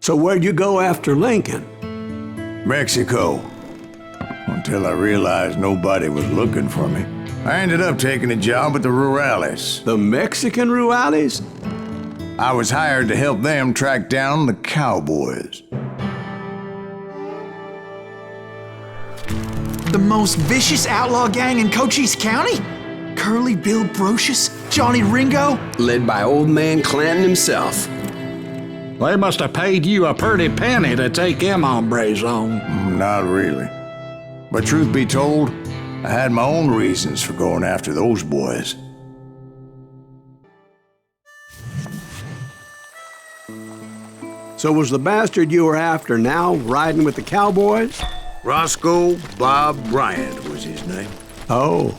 So where'd you go after Lincoln? Mexico. Until I realized nobody was looking for me. I ended up taking a job with the Rurales. The Mexican Rurales? I was hired to help them track down the Cowboys. The most vicious outlaw gang in Cochise County? Curly Bill Brocious? Johnny Ringo? Led by old man Clanton himself. They must have paid you a pretty penny to take them hombres on. Not really. But truth be told, I had my own reasons for going after those boys. So was the bastard you were after now riding with the Cowboys? Roscoe Bob Bryant was his name. Oh.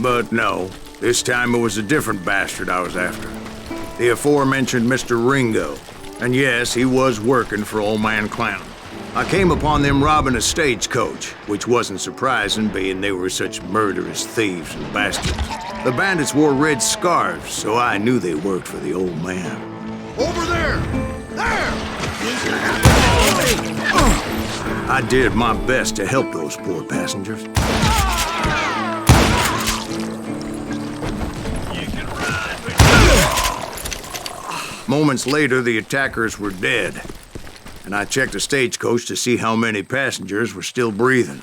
But no, this time it was a different bastard I was after. The aforementioned Mr. Ringo. And yes, he was working for old man Clanton. I came upon them robbing a stagecoach, which wasn't surprising, being they were such murderous thieves and bastards. The bandits wore red scarves, so I knew they worked for the old man. Over there! There! I did my best to help those poor passengers. Moments later, the attackers were dead, and I checked the stagecoach to see how many passengers were still breathing.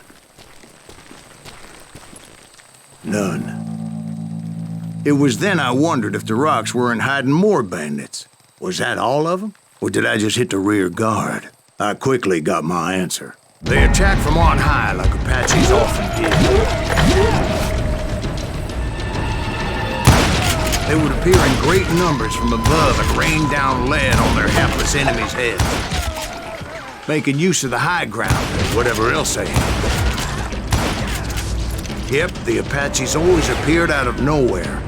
None. It was then I wondered if the rocks weren't hiding more bandits. Was that all of them? Or did I just hit the rear guard? I quickly got my answer. They attacked from on high like Apaches often did. They would appear in great numbers from above and rain down lead on their hapless enemies' heads, making use of the high ground and whatever else they had. Yep, the Apaches always appeared out of nowhere,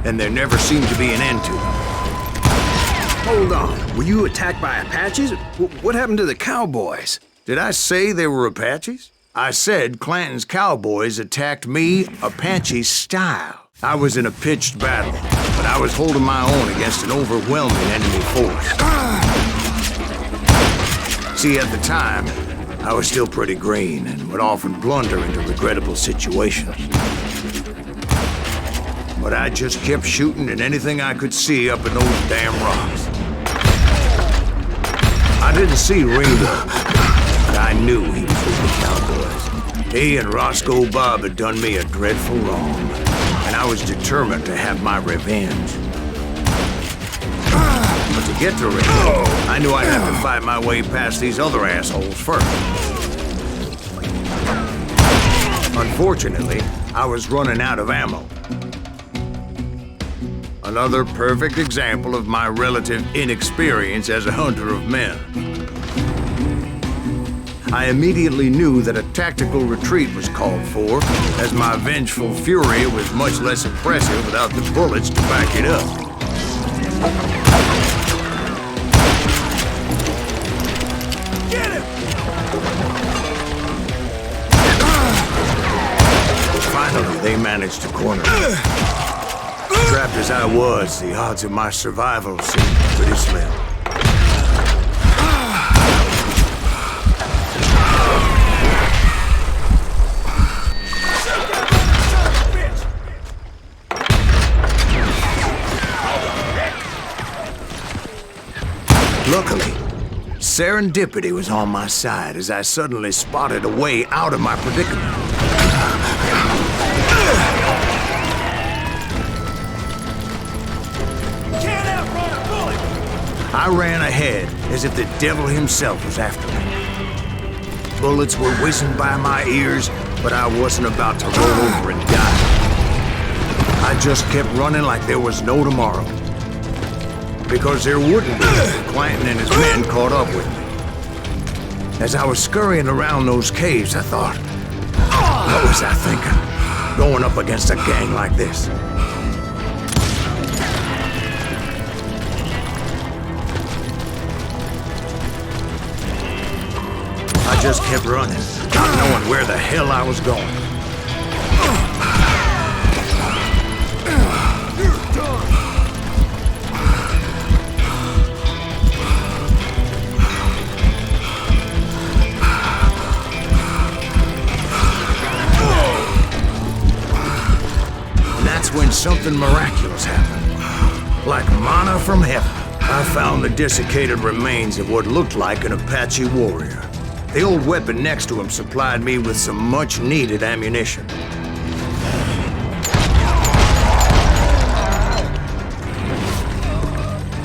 and there never seemed to be an end to them. Hold on, were you attacked by Apaches? What happened to the Cowboys? Did I say they were Apaches? I said Clanton's Cowboys attacked me Apache style. I was in a pitched battle, but I was holding my own against an overwhelming enemy force. See, at the time, I was still pretty green and would often blunder into regrettable situations. But I just kept shooting at anything I could see up in those damn rocks. I didn't see Ringo, but I knew he was with the Cowboys. He and Roscoe Bob had done me a dreadful wrong, and I was determined to have my revenge. But to get to Ringo, I knew I'd have to fight my way past these other assholes first. Unfortunately, I was running out of ammo. Another perfect example of my relative inexperience as a hunter of men. I immediately knew that a tactical retreat was called for, as my vengeful fury was much less impressive without the bullets to back it up. Get him! Finally, they managed to corner me. Trapped as I was, the odds of my survival seemed pretty slim. Luckily, serendipity was on my side as I suddenly spotted a way out of my predicament. I ran ahead as if the devil himself was after me. Bullets were whizzing by my ears, but I wasn't about to roll over and die. I just kept running like there was no tomorrow. Because there wouldn't be if Clanton and his men caught up with me. As I was scurrying around those caves, I thought, what was I thinking? Going up against a gang like this? I just kept running, not knowing where the hell I was going. when something miraculous happened. Like manna from heaven, I found the desiccated remains of what looked like an Apache warrior. The old weapon next to him supplied me with some much-needed ammunition.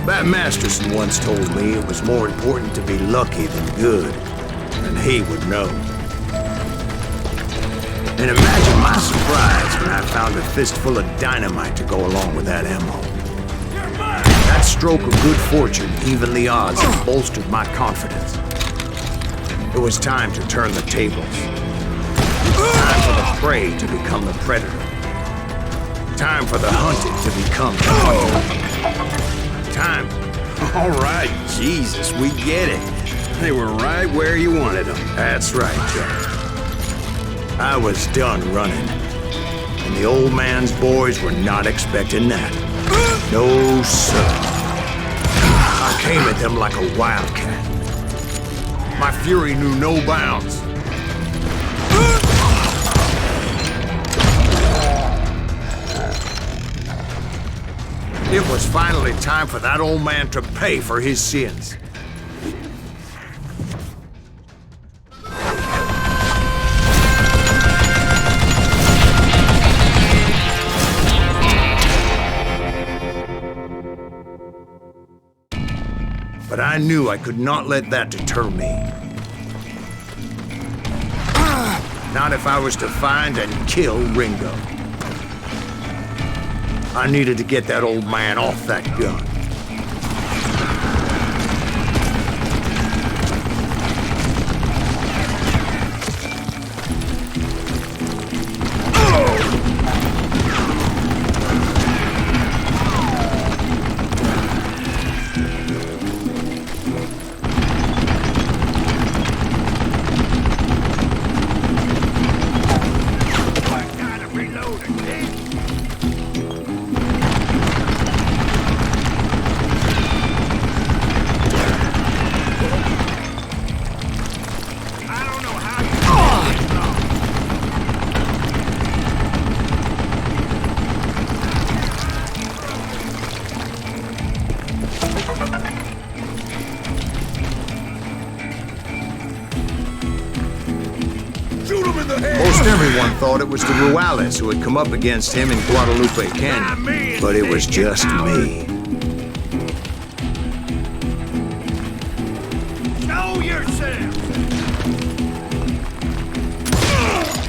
Bat Masterson once told me it was more important to be lucky than good, and he would know. And imagine my surprise when I found a fistful of dynamite to go along with that ammo. That stroke of good fortune evened the odds and bolstered my confidence. It was time to turn the tables. Time for the prey to become the predator. Time for the hunted to become the hunter. Time. All right, Jesus, we get it. They were right where you wanted them. That's right, Jack. I was done running. And the old man's boys were not expecting that. No, sir. I came at them like a wildcat. My fury knew no bounds. It was finally time for that old man to pay for his sins. But I knew I could not let that deter me. Not if I was to find and kill Ringo. I needed to get that old man off that gun. Most everyone thought it was the Ruales who had come up against him in Guadalupe Canyon, but it was just me. Show yourself!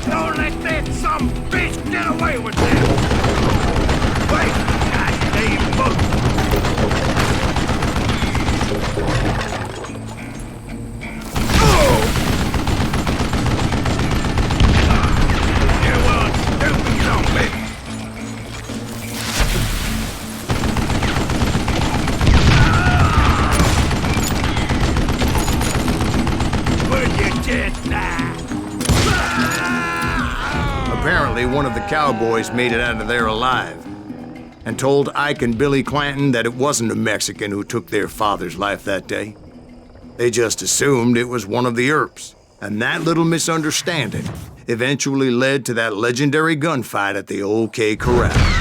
Don't let that some bitch get away with this! Wait, goddamn book! Apparently, one of the Cowboys made it out of there alive and told Ike and Billy Clanton that it wasn't a Mexican who took their father's life that day. They just assumed it was one of the Earps, and that little misunderstanding eventually led to that legendary gunfight at the OK Corral.